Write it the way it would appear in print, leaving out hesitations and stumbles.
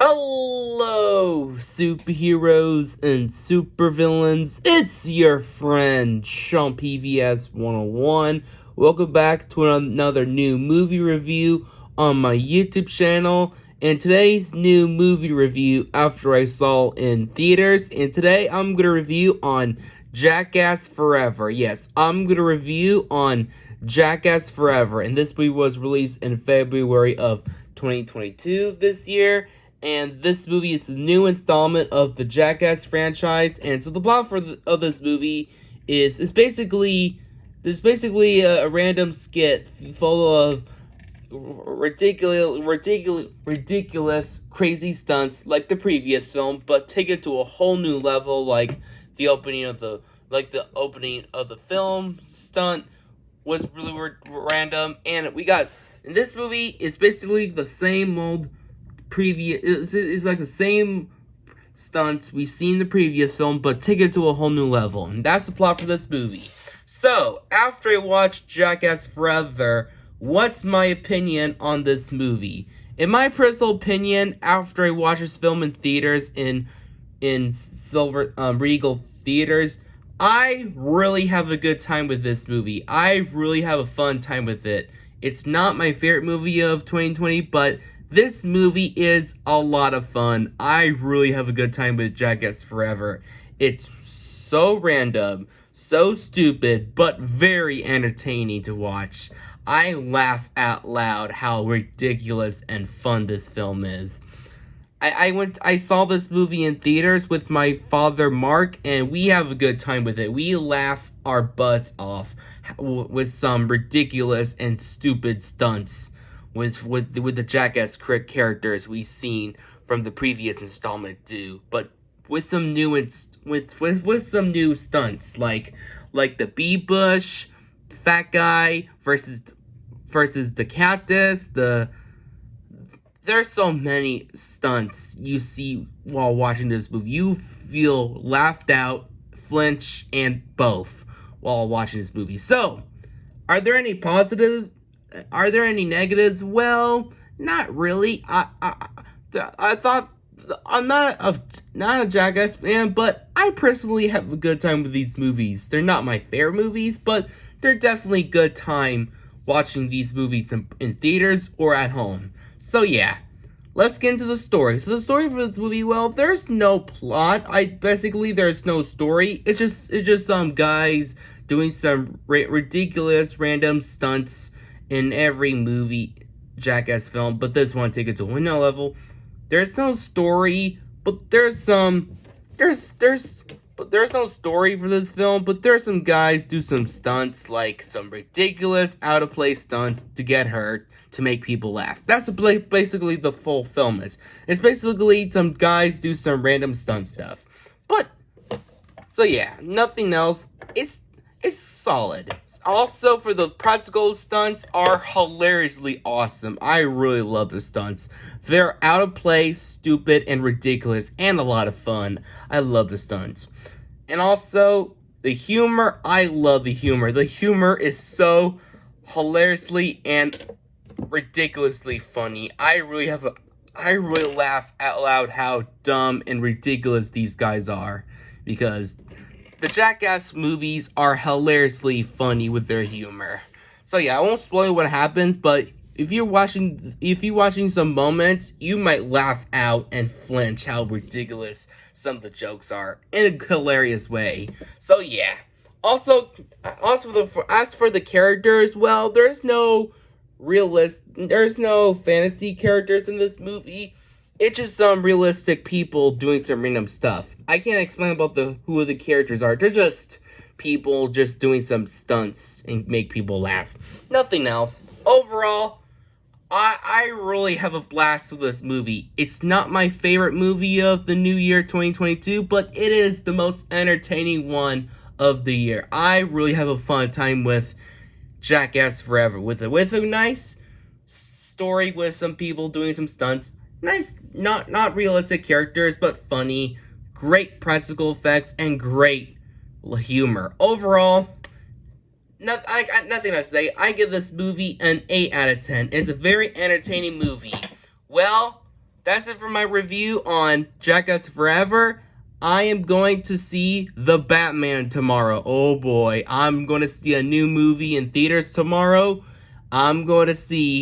Hello, superheroes and supervillains. It's your friend Sean PVS 101. Welcome back to another new movie review on my YouTube channel. And today's new movie review after I saw in theaters. And today I'm going to review on JackAss Forever. Yes, I'm going to review on JackAss Forever. And this movie was released in February of 2022 this year. And this movie is the new installment of the JackAss franchise. And so the plot of this movie is basically a random skit full of ridiculous, crazy stunts like the previous film, but take it to a whole new level. Like the opening of the film stunt was really random, and this movie is basically the same old it's like the same stunts we've seen in the previous film, but take it to a whole new level. And that's the plot for this movie. So, after I watched JackAss Forever, what's my opinion on this movie? In my personal opinion, after I watched this film in theaters in Silver Regal theaters, I really have a good time with this movie. I really have a fun time with it. It's not my favorite movie of 2020, but this movie is a lot of fun. I really have a good time with JackAss Forever. It's so random, so stupid, but very entertaining to watch. I laugh out loud how ridiculous and fun this film is. I saw this movie in theaters with my father Mark, and we have a good time with it. We laugh our butts off with some ridiculous and stupid stunts with the JackAss characters we've seen from the previous installment do, but with some new with some new stunts like the bee bush, fat guy versus the cactus. There's so many stunts you see while watching this movie. You feel laughed out, flinch, and both while watching this movie. So, are there any positives? Are there any negatives? Well, not really. I thought I'm not a JackAss fan, but I personally have a good time with these movies. They're not my favorite movies, but they're definitely good time watching these movies in theaters or at home. So yeah, let's get into the story. So the story for this movie, well, there's no plot. There's no story. It's just some guys doing some ridiculous random stunts in every movie JackAss film, but this one take it to a new level. There's no story, but there's no story for this film, but there's some guys do some stunts, like some ridiculous out of place stunts to get hurt to make people laugh. That's what basically the full film is. It's basically some guys do some random stunt stuff. But so yeah, nothing else. It's solid. Also, for the practical stunts are hilariously awesome. I really love the stunts. They're out of place, stupid, and ridiculous, and a lot of fun. I love the stunts. And also, the humor, I love the humor. The humor is so hilariously and ridiculously funny. I really laugh out loud how dumb and ridiculous these guys are, because the JackAss movies are hilariously funny with their humor. So yeah, I won't spoil what happens, but if you're watching some moments, you might laugh out and flinch how ridiculous some of the jokes are in a hilarious way. So yeah. As for the characters, well, there's no fantasy characters in this movie. It's just some realistic people doing some random stuff. I can't explain about who the characters are. They're just people just doing some stunts and make people laugh. Nothing else. Overall, I really have a blast with this movie. It's not my favorite movie of the new year 2022, but it is the most entertaining one of the year. I really have a fun time with JackAss Forever. With a nice story with some people doing some stunts. Nice, not realistic characters, but funny, great practical effects, and great humor. Overall, I got nothing to say. I give this movie an 8 out of 10. It's a very entertaining movie. Well, that's it for my review on JackAss Forever. I am going to see The Batman tomorrow. Oh boy, I'm going to see a new movie in theaters tomorrow. I'm going to see